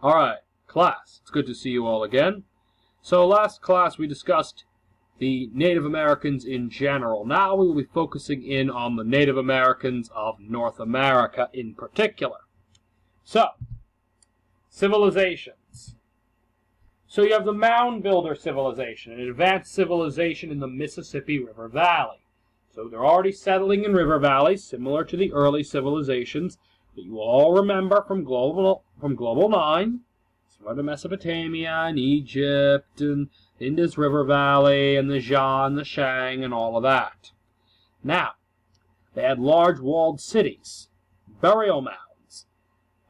Alright, class, it's good to see you all again. So last class we discussed the Native Americans in general. Now we will be focusing in on the Native Americans of North America in particular. So, civilizations. So you have the Mound Builder civilization, an advanced civilization in the Mississippi River Valley. So they're already settling in river valleys, similar to the early civilizations that you all remember from Global 9, similar to Mesopotamia and Egypt and Indus River Valley and the Xian, the Shang, and all of that. Now, they had large walled cities, burial mounds,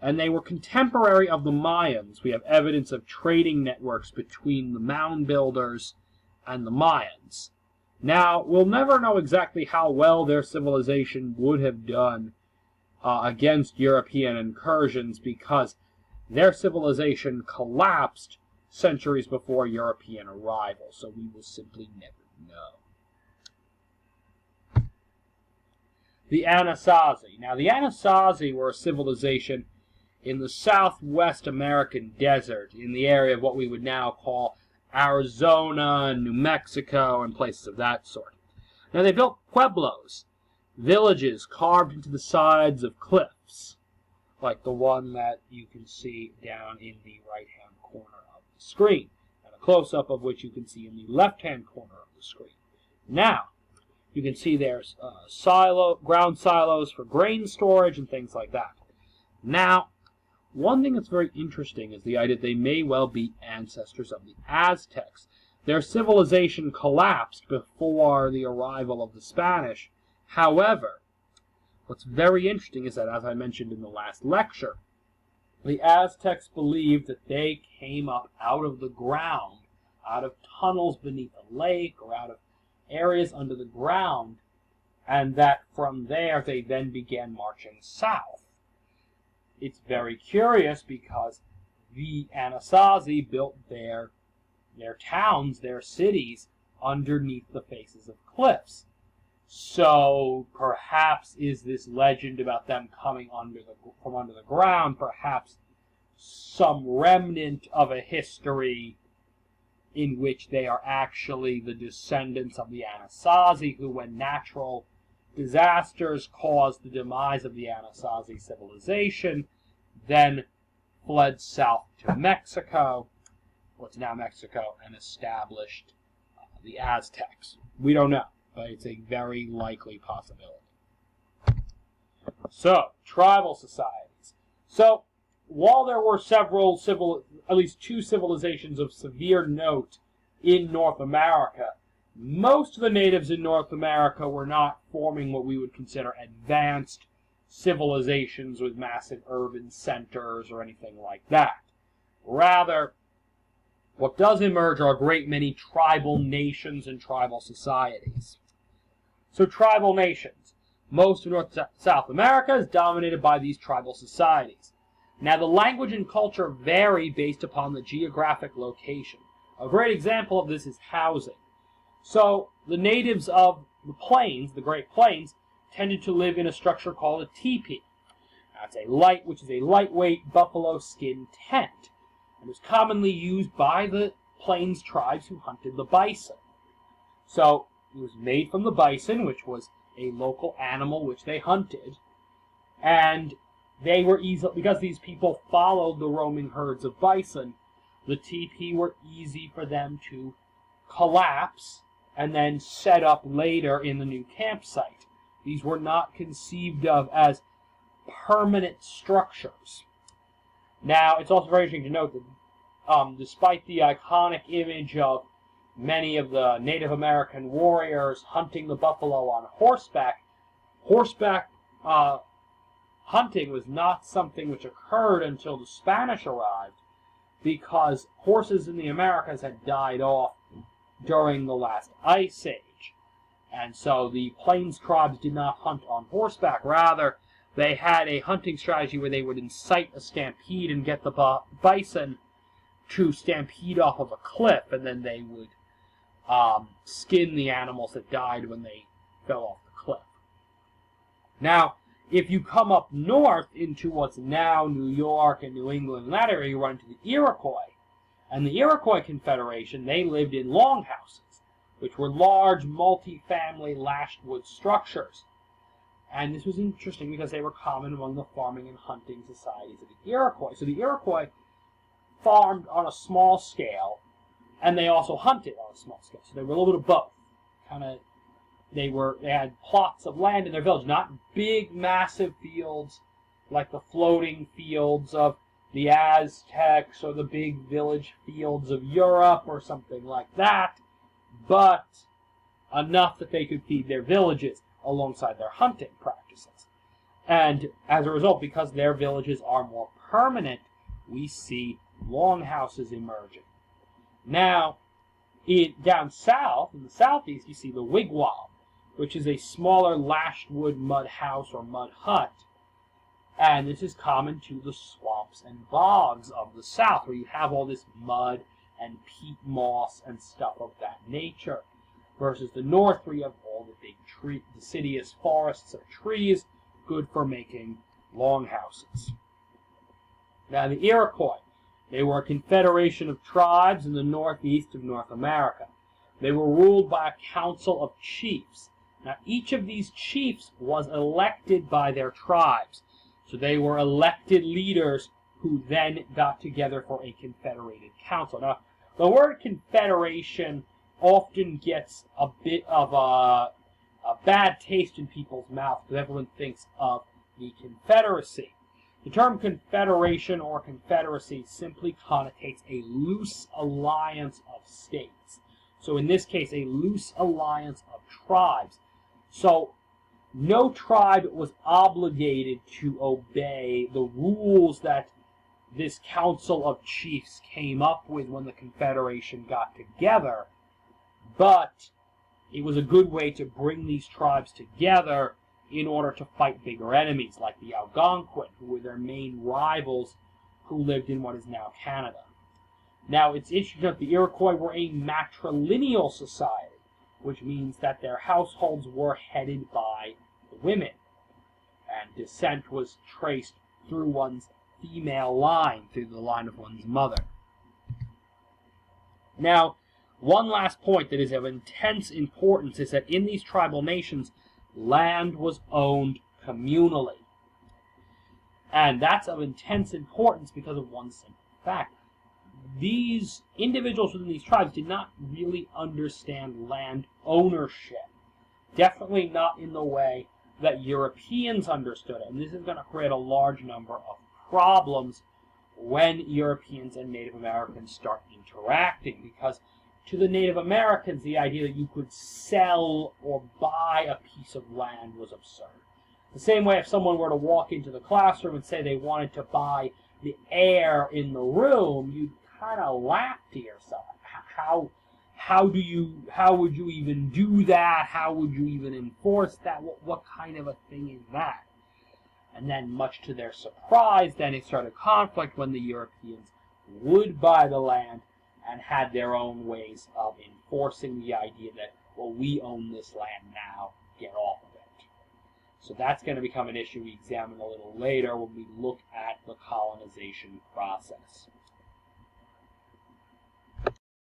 and they were contemporary of the Mayans. We have evidence of trading networks between the mound builders and the Mayans. Now, we'll never know exactly how well their civilization would have done against European incursions because their civilization collapsed centuries before European arrival, so we will simply never know. The Anasazi. Now, the Anasazi were a civilization in the southwest American desert, in the area of what we would now call Arizona and New Mexico and places of that sort. Now, they built pueblos, villages carved into the sides of cliffs, like the one that you can see down in the right-hand corner of the screen, and a close-up of which you can see in the left-hand corner of the screen. Now, you can see there's ground silos for grain storage and things like that. Now, one thing that's very interesting is the idea that they may well be ancestors of the Aztecs. Their civilization collapsed before the arrival of the Spanish. However, what's very interesting is that, as I mentioned in the last lecture, the Aztecs believed that they came up out of the ground, out of tunnels beneath a lake or out of areas under the ground, and that from there they then began marching south. It's very curious because the Anasazi built their towns, their cities, underneath the faces of cliffs. So perhaps is this legend about them coming from under the ground perhaps some remnant of a history in which they are actually the descendants of the Anasazi, who, when natural disasters caused the demise of the Anasazi civilization, then fled south to Mexico, what's now Mexico, and established the Aztecs. We don't know, but it's a very likely possibility. So, tribal societies. So, while there were at least two civilizations of severe note in North America, most of the natives in North America were not forming what we would consider advanced civilizations with massive urban centers or anything like that. Rather, what does emerge are a great many tribal nations and tribal societies. So, tribal nations. Most of North and South America is dominated by these tribal societies. Now, the language and culture vary based upon the geographic location. A great example of this is housing. So, the natives of the plains, the Great Plains, tended to live in a structure called a teepee. That's which is a lightweight buffalo skin tent, and was commonly used by the plains tribes who hunted the bison. So, it was made from the bison, which was a local animal which they hunted, and they were easy, because these people followed the roaming herds of bison, the teepee were easy for them to collapse and then set up later in the new campsite. These were not conceived of as permanent structures. Now, it's also very interesting to note that despite the iconic image of many of the Native American warriors hunting the buffalo on horseback hunting was not something which occurred until the Spanish arrived, because horses in the Americas had died off during the last ice age. And so the plains tribes did not hunt on horseback. Rather, they had a hunting strategy where they would incite a stampede and get the bison to stampede off of a cliff, and then they would skin the animals that died when they fell off the cliff. Now, If you come up north into what's now New York and New England, in that area, you run into the Iroquois. And the Iroquois Confederation, they lived in longhouses, which were large, multi-family, lashed wood structures. And this was interesting because they were common among the farming and hunting societies of the Iroquois. So the Iroquois farmed on a small scale, and they also hunted on a small scale. So they were a little bit of both. They had plots of land in their village, not big, massive fields like the floating fields of the Aztecs or the big village fields of Europe or something like that, but enough that they could feed their villages alongside their hunting practices. And as a result, because their villages are more permanent, we see longhouses emerging. Now, down south, in the southeast, you see the wigwam, which is a smaller lashed wood mud house or mud hut. And this is common to the swamps and bogs of the south, where you have all this mud and peat moss and stuff of that nature, versus the north, where you have all the big deciduous forests of trees, good for making longhouses. Now, the Iroquois, they were a confederation of tribes in the northeast of North America. They were ruled by a council of chiefs. Now, each of these chiefs was elected by their tribes. So they were elected leaders who then got together for a confederated council. Now, the word confederation often gets a bit of a bad taste in people's mouths because everyone thinks of the Confederacy. The term confederation or confederacy simply connotates a loose alliance of states. So in this case, a loose alliance of tribes. So no tribe was obligated to obey the rules that this council of chiefs came up with when the Confederation got together, but it was a good way to bring these tribes together in order to fight bigger enemies, like the Algonquin, who were their main rivals, who lived in what is now Canada. Now, it's interesting that the Iroquois were a matrilineal society, which means that their households were headed by the women, and descent was traced through one's female line, through the line of one's mother. Now, one last point that is of intense importance is that in these tribal nations, land was owned communally. And that's of intense importance because of one simple fact. These individuals within these tribes did not really understand land ownership. Definitely not in the way that Europeans understood it. And this is going to create a large number of problems when Europeans and Native Americans start interacting, because to the Native Americans, the idea that you could sell or buy a piece of land was absurd. The same way if someone were to walk into the classroom and say they wanted to buy the air in the room, you'd kind of laugh to yourself. How would you even do that? How would you even enforce that? What kind of a thing is that? And then, much to their surprise, then it started conflict when the Europeans would buy the land and had their own ways of enforcing the idea that, well, we own this land now, get off of it. So that's going to become an issue we examine a little later when we look at the colonization process.